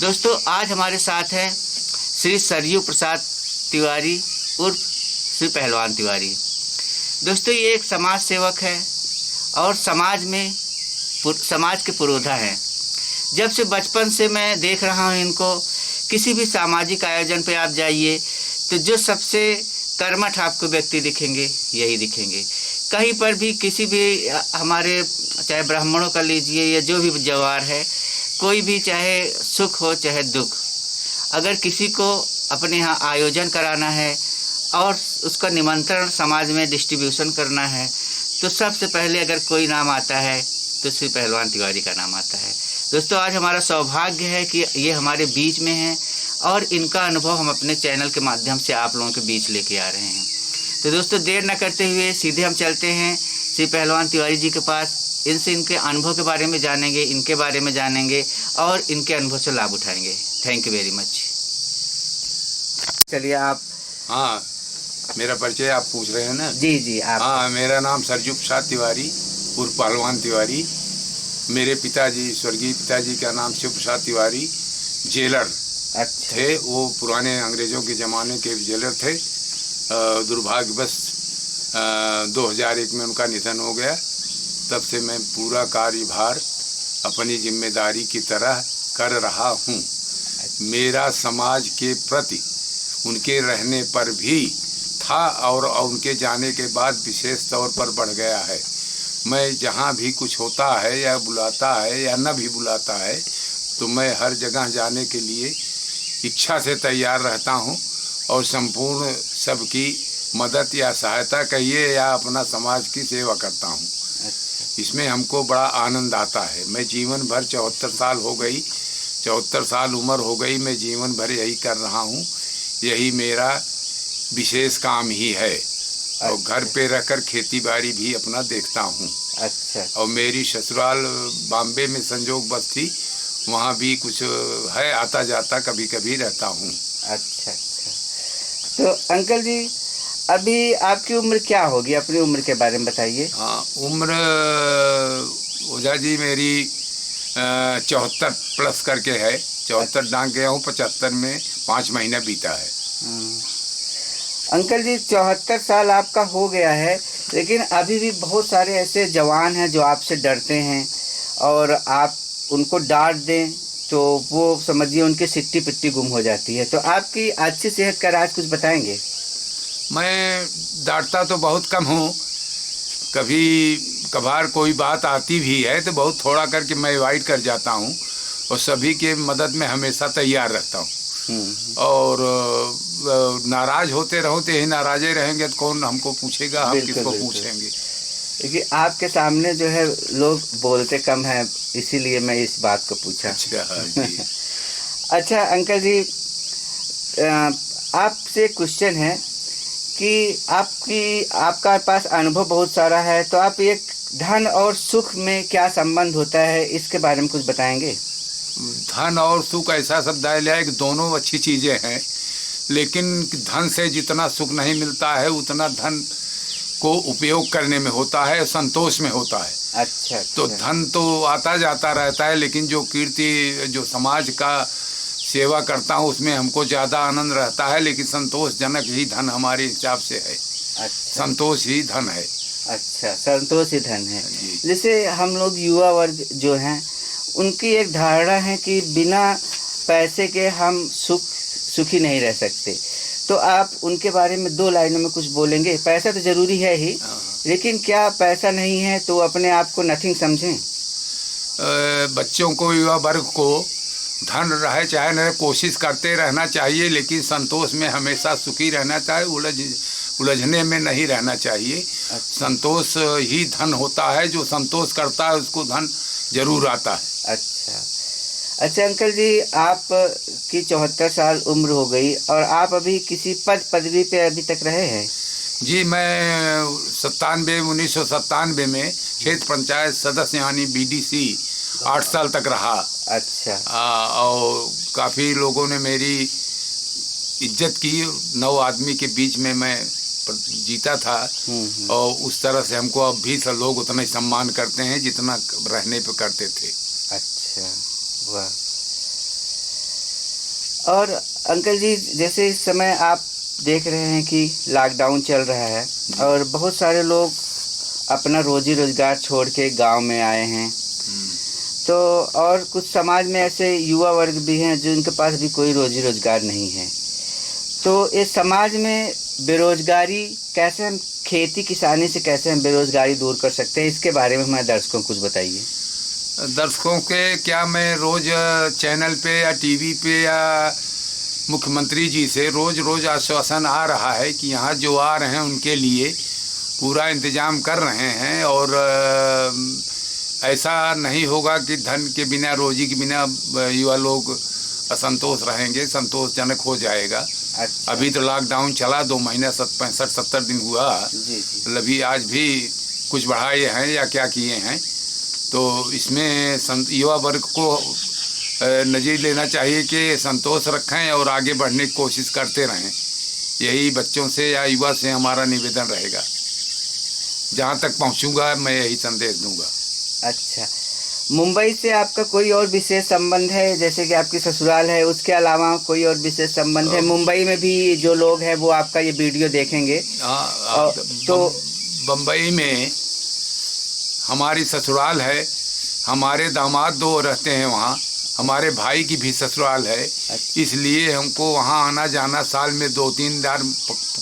दोस्तों आज हमारे साथ हैं श्री सरयू प्रसाद तिवारी उर्फ श्री पहलवान तिवारी। दोस्तों ये एक समाज सेवक है और समाज के पुरोधा हैं। जब से बचपन से मैं देख रहा हूँ इनको, किसी भी सामाजिक आयोजन पे आप जाइए तो जो सबसे कर्मठ आपको व्यक्ति दिखेंगे यही दिखेंगे। कहीं पर भी किसी भी हमारे चाहे ब्राह्मणों का लीजिए या जो भी जवार है, कोई भी चाहे सुख हो चाहे दुख, अगर किसी को अपने यहाँ आयोजन कराना है और उसका निमंत्रण समाज में डिस्ट्रीब्यूशन करना है तो सबसे पहले अगर कोई नाम आता है तो श्री पहलवान तिवारी का नाम आता है। दोस्तों आज हमारा सौभाग्य है कि ये हमारे बीच में हैं और इनका अनुभव हम अपने चैनल के माध्यम से आप लोगों के बीच लेके आ रहे हैं। तो दोस्तों देर न करते हुए सीधे हम चलते हैं श्री पहलवान तिवारी जी के पास। इनसे इनके अनुभव के बारे में जानेंगे, इनके बारे में जानेंगे और इनके अनुभव से लाभ उठाएंगे। Thank you very much. चलिए आप। हाँ, मेरा परिचय आप पूछ रहे हैं ना? जी जी आप। हाँ, मेरा नाम सरयू प्रसाद तिवारी उर्फ पहलवान तिवारी। मेरे पिताजी, स्वर्गीय पिताजी का नाम शिव प्रसाद तिवारी जेलर थे। वो पुराने अंग्रेजों के ज़माने के जेलर थे। दुर्भाग्यवश 2001 में उनका निधन हो गया। तब से मैं पूरा कार्यभार अपनी जिम्मेदारी की तरह कर रहा हूँ। मेरा समाज के प्रति उनके रहने पर भी था और उनके जाने के बाद विशेष तौर पर बढ़ गया है। मैं जहाँ भी कुछ होता है या बुलाता है या न भी बुलाता है तो मैं हर जगह जाने के लिए इच्छा से तैयार रहता हूँ और संपूर्ण सबकी मदद या सहायता कहिए या अपना समाज की सेवा करता हूँ। इसमें हमको बड़ा आनंद आता है। मैं जीवन भर 74 साल हो गई, 74 साल उम्र हो गई, मैं जीवन भर यही कर रहा हूँ। यही मेरा विशेष काम ही है। और घर पे रहकर खेती बाड़ी भी अपना देखता हूँ। अच्छा। और मेरी ससुराल बॉम्बे में संजोग बस थी, वहाँ भी कुछ है, आता जाता कभी कभी रहता हूँ। अच्छा अच्छा। तो अंकल जी अभी आपकी उम्र क्या होगी? अपनी उम्र के बारे में बताइए। हाँ, उम्र ओझा जी मेरी 74 प्लस करके है। 74 डांग गया हूँ, 75 में 5 महीना बीता है। अंकल जी 74 साल आपका हो गया है, लेकिन अभी भी बहुत सारे ऐसे जवान हैं जो आपसे डरते हैं और आप उनको डांट दें तो वो समझिए उनकी सिट्टी पिट्टी गुम हो जाती है। तो आपकी अच्छी सेहत का राज कुछ बताएंगे? मैं डांटता तो बहुत कम हूँ। कभी कभार कोई बात आती भी है तो बहुत थोड़ा करके मैं अवॉइड कर जाता हूँ और सभी के मदद में हमेशा तैयार रहता हूँ। और नाराज होते रहोते ही नाराजे रहेंगे तो कौन हमको पूछेगा, हम किसको पूछेंगे। क्योंकि आपके सामने जो है लोग बोलते कम हैं, इसीलिए मैं इस बात को पूछा। अच्छा जी। अच्छा अंकल जी, आपसे क्वेश्चन है कि आपका पास अनुभव बहुत सारा है, तो आप एक धन और सुख में क्या संबंध होता है इसके बारे में कुछ बताएंगे? धन और सुख ऐसा शब्द है कि दोनों अच्छी चीज़ें हैं, लेकिन धन से जितना सुख नहीं मिलता है उतना धन को उपयोग करने में होता है, संतोष में होता है। अच्छा। तो धन तो आता जाता रहता है, लेकिन जो कीर्ति, जो समाज का सेवा करता हूँ उसमें हमको ज़्यादा आनंद रहता है। लेकिन संतोषजनक ही धन हमारे हिसाब से है। अच्छा। संतोष ही धन है। अच्छा, संतोष ही धन है। जैसे हम लोग युवा वर्ग जो हैं उनकी एक धारणा है कि बिना पैसे के हम सुखी नहीं रह सकते। तो आप उनके बारे में 2 लाइनों में कुछ बोलेंगे? पैसा तो जरूरी है ही, लेकिन क्या पैसा नहीं है तो अपने आप को नथिंग समझें? बच्चों को, युवा वर्ग को धन रहे चाहे न, कोशिश करते रहना चाहिए, लेकिन संतोष में हमेशा सुखी रहना चाहिए। उलझने में नहीं रहना चाहिए। अच्छा। संतोष ही धन होता है। जो संतोष करता है उसको धन जरूर आता है। अच्छा अच्छा। अंकल जी आपकी 74 साल उम्र हो गई और आप अभी किसी पदवी पे अभी तक रहे हैं? जी, मैं 1997 में क्षेत्र पंचायत सदस्य यानी BDC 8 साल तक रहा। अच्छा। और काफ़ी लोगों ने मेरी इज्जत की। 9 आदमी के बीच में मैं जीता था और उस तरह से हमको अब भी सब लोग उतना ही सम्मान करते हैं जितना रहने पे करते थे। अच्छा, वाह। और अंकल जी, जैसे इस समय आप देख रहे हैं कि लॉकडाउन चल रहा है और बहुत सारे लोग अपना रोजी रोजगार छोड़ के गांव में आए हैं, तो और कुछ समाज में ऐसे युवा वर्ग भी हैं जिनके पास भी कोई रोजी रोजगार नहीं है। तो इस समाज में बेरोजगारी कैसे हम खेती किसानी से कैसे हम बेरोजगारी दूर कर सकते हैं, इसके बारे में हमारे दर्शकों को कुछ बताइए। दर्शकों के क्या, मैं रोज चैनल पे या टीवी पे या मुख्यमंत्री जी से रोज आश्वासन आ रहा है कि यहाँ जो आ रहे हैं उनके लिए पूरा इंतजाम कर रहे हैं, और ऐसा नहीं होगा कि धन के बिना, रोजी के बिना युवा लोग असंतोष रहेंगे, संतोषजनक हो जाएगा। अच्छा। अभी तो लॉकडाउन चला 2 महीना 65-70 दिन हुआ, अभी आज भी कुछ बढ़ाए हैं या क्या किए हैं, तो इसमें युवा वर्ग को नज़ीर लेना चाहिए कि संतोष रखें और आगे बढ़ने की कोशिश करते रहें। यही बच्चों से या युवा से हमारा निवेदन रहेगा। जहाँ तक पहुँचूंगा मैं यही संदेश दूंगा। अच्छा, मुंबई से आपका कोई और विशेष संबंध है, जैसे कि आपकी ससुराल है, उसके अलावा कोई और विशेष संबंध है? मुंबई में भी जो लोग हैं वो आपका ये वीडियो देखेंगे। तो बम्बई में हमारी ससुराल है, हमारे दामाद 2 रहते हैं वहाँ, हमारे भाई की भी ससुराल है। इसलिए हमको वहाँ आना जाना साल में 2-3 बार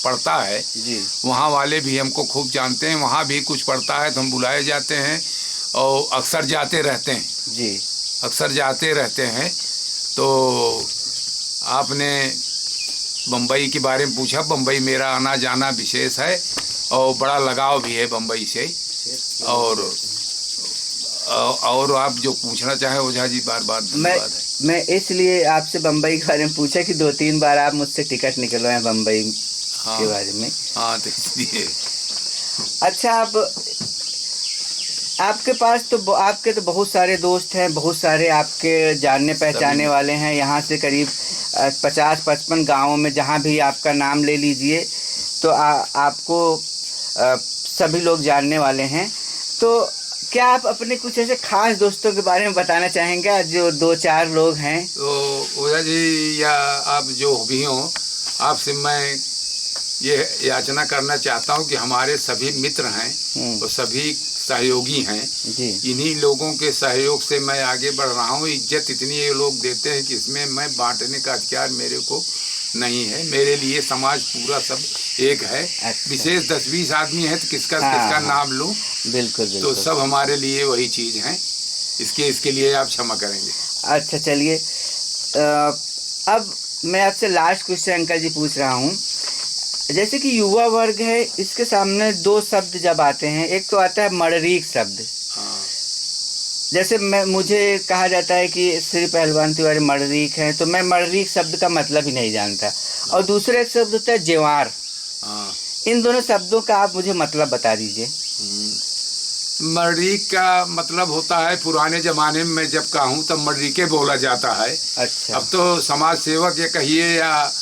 पड़ता है जी। वहाँ वाले भी हमको खूब जानते हैं, वहाँ भी कुछ पड़ता है तो हम बुलाए जाते हैं और अक्सर जाते रहते हैं जी, अक्सर जाते रहते हैं। तो आपने बम्बई के बारे में पूछा, बम्बई मेरा आना जाना विशेष है और बड़ा लगाव भी है बम्बई से। और आप जो पूछना चाहे ओझा जी, बार बार धन्यवाद है। मैं इसलिए आपसे बम्बई के बारे में पूछा कि 2-3 बार आप मुझसे टिकट निकलवाएं बम्बई के बारे में। हाँ, तो इसलिए। अच्छा, आपके पास तो आपके तो बहुत सारे दोस्त हैं, बहुत सारे आपके जानने पहचाने वाले हैं। यहाँ से करीब 50-55 गाँवों में जहाँ भी आपका नाम ले लीजिए तो आपको सभी लोग जानने वाले हैं। तो क्या आप अपने कुछ ऐसे खास दोस्तों के बारे में बताना चाहेंगे, जो 2-4 लोग हैं? तो ओझा जी या आप जो भी हों, आपसे मैं ये याचना करना चाहता हूँ कि हमारे सभी मित्र हैं और सभी सहयोगी हैं जी। इन्हीं लोगों के सहयोग से मैं आगे बढ़ रहा हूँ। इज्जत इतनी ये लोग देते हैं कि इसमें मैं बांटने का अधिकार मेरे को नहीं है। मेरे लिए समाज पूरा सब एक है। अच्छा। विशेष 10-20 आदमी है तो किसका नाम लूं? बिल्कुल। तो सब हमारे लिए वही चीज़ हैं। इसके लिए आप क्षमा करेंगे। अच्छा, चलिए, अब मैं आपसे लास्ट क्वेश्चन अंकल जी पूछ रहा हूँ। जैसे कि युवा वर्ग है, इसके सामने 2 शब्द जब आते हैं, एक तो आता है मड़रीक शब्द। जैसे मुझे कहा जाता है कि श्री पहलवान तिवारी मड़रीक हैं, तो मैं मड़रीक शब्द का मतलब ही नहीं जानता। और दूसरा एक शब्द होता है ज्वार। इन दोनों शब्दों का आप मुझे मतलब बता दीजिए। मड़रीक का मतलब होता है, पुराने जमाने में मैं जब कहूँ तब मड़रीके बोला जाता है। अच्छा। अब तो समाज सेवक ये कहिए या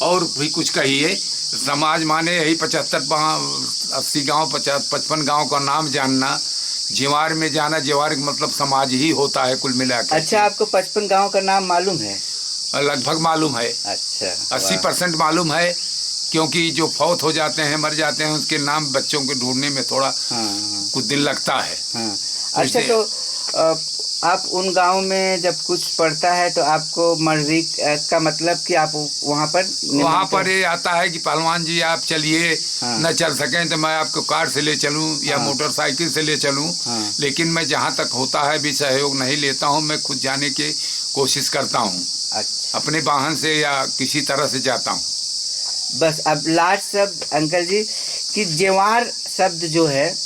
और भी कुछ कहिए, समाज माने यही 75-80 गाँव 55 गाँव का नाम जानना। ज्वार में जाना, ज्वार मतलब समाज ही होता है कुल मिलाकर। अच्छा, आपको 55 गाँव का नाम मालूम है? लगभग मालूम है। अच्छा, 80% मालूम है, क्योंकि जो फौत हो जाते हैं, मर जाते हैं, उसके नाम बच्चों के ढूंढने में थोड़ा कुछ दिन लगता है। अच्छा, तो आप उन गांव में जब कुछ पड़ता है तो आपको मड़रीक का मतलब कि आप वहाँ पर ये आता है कि पहलवान जी आप चलिए, न चल सकें तो मैं आपको कार से ले चलूँ या मोटरसाइकिल से ले चलूँ। लेकिन मैं जहाँ तक होता है भी सहयोग नहीं लेता हूँ, मैं खुद जाने की कोशिश करता हूँ। अच्छा। अपने वाहन से या किसी तरह से जाता हूँ। बस अब लास्ट शब्द अंकल जी, कि ज्वार शब्द जो है,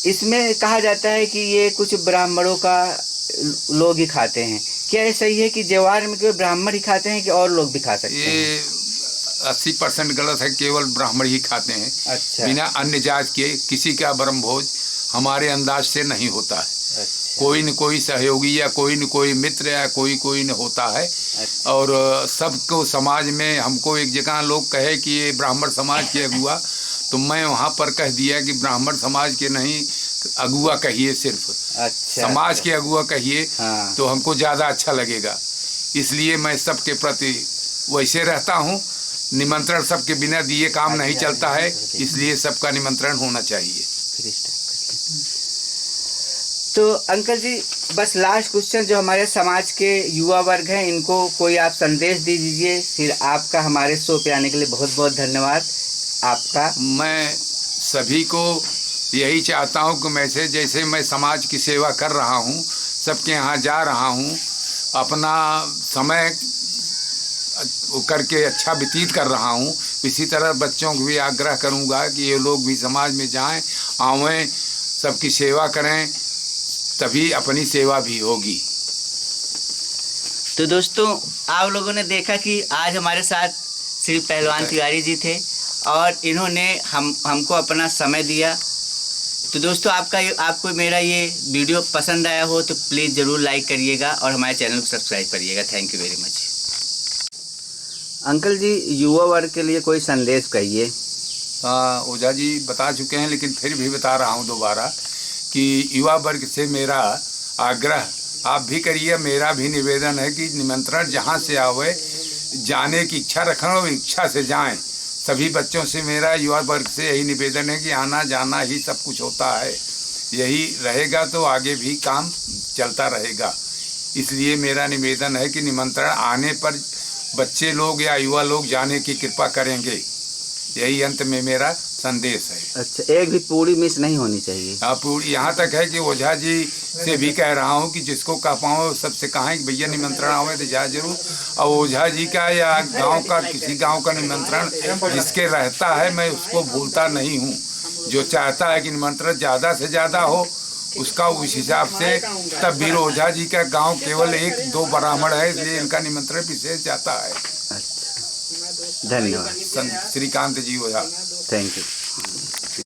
इसमें कहा जाता है कि ये कुछ ब्राह्मणों का लोग ही खाते हैं। क्या ये सही है कि ज्वार में केवल ब्राह्मण ही खाते हैं कि और लोग भी खा सकते हैं? ये 80% गलत है, केवल ब्राह्मण ही खाते हैं। अच्छा। बिना अन्य जात के किसी का ब्रह्म भोज हमारे अंदाज से नहीं होता है। अच्छा। कोई न कोई सहयोगी या कोई न कोई मित्र या कोई न होता है। अच्छा। और सबको समाज में हमको एक जगह लोग कहे कि ये ब्राह्मण समाज के अगुआ, तो मैं वहाँ पर कह दिया कि ब्राह्मण समाज के नहीं, अगुआ कहिए सिर्फ। अच्छा। समाज के अगुआ कहिए। तो हमको ज़्यादा अच्छा लगेगा, इसलिए मैं सबके प्रति वैसे रहता हूँ। निमंत्रण सबके बिना दिए काम नहीं चलता है, इसलिए सबका निमंत्रण होना चाहिए। तो अंकल जी, बस लास्ट क्वेश्चन, जो हमारे समाज के युवा वर्ग हैं, इनको कोई आप संदेश दे दीजिए। फिर आपका हमारे शो पे आने के लिए बहुत बहुत धन्यवाद आपका। मैं सभी को यही चाहता हूँ कि जैसे मैं समाज की सेवा कर रहा हूँ, सबके यहाँ जा रहा हूँ, अपना समय करके अच्छा व्यतीत कर रहा हूँ, इसी तरह बच्चों को भी आग्रह करूँगा कि ये लोग भी समाज में जाएं, आवें, सबकी सेवा करें, तभी अपनी सेवा भी होगी। तो दोस्तों, आप लोगों ने देखा कि आज हमारे साथ श्री पहलवान तिवारी जी थे और इन्होंने हमको अपना समय दिया। तो दोस्तों, आपको मेरा ये वीडियो पसंद आया हो तो प्लीज़ ज़रूर लाइक करिएगा और हमारे चैनल को सब्सक्राइब करिएगा। Thank you very much. Uncle जी, युवा वर्ग के लिए कोई संदेश कहिए। ओझा जी बता चुके हैं, लेकिन फिर भी बता रहा हूँ दोबारा कि युवा वर्ग से मेरा आग्रह आप भी करिए, मेरा भी निवेदन है कि निमंत्रण जहाँ से आवे, जाने की इच्छा रखना और इच्छा से जाएं। सभी बच्चों से मेरा युवा वर्ग से यही निवेदन है कि आना जाना ही सब कुछ होता है, यही रहेगा तो आगे भी काम चलता रहेगा। इसलिए मेरा निवेदन है कि निमंत्रण आने पर बच्चे लोग या युवा लोग जाने की कृपा करेंगे, यही अंत में मेरा संदेश है। अच्छा, एक भी पूरी मिस नहीं होनी चाहिए। हाँ, पूरी यहाँ तक है कि ओझा जी से भी कह रहा हूँ कि जिसको कह पाऊँ सबसे कहें कि भैया निमंत्रण आवे तो जा जरूर। और ओझा जी का या गांव का किसी गांव का निमंत्रण जिसके रहता है, मैं उसको भूलता नहीं हूँ। जो चाहता है कि निमंत्रण ज़्यादा से ज़्यादा हो, उसका उस हिसाब से। तब भी ओझा जी का गाँव केवल 1-2 ब्राह्मण है, इसलिए इनका निमंत्रण विशेष जाता है। अच्छा, धन्यवाद। श्रीकांत जी ओझा। Thank you.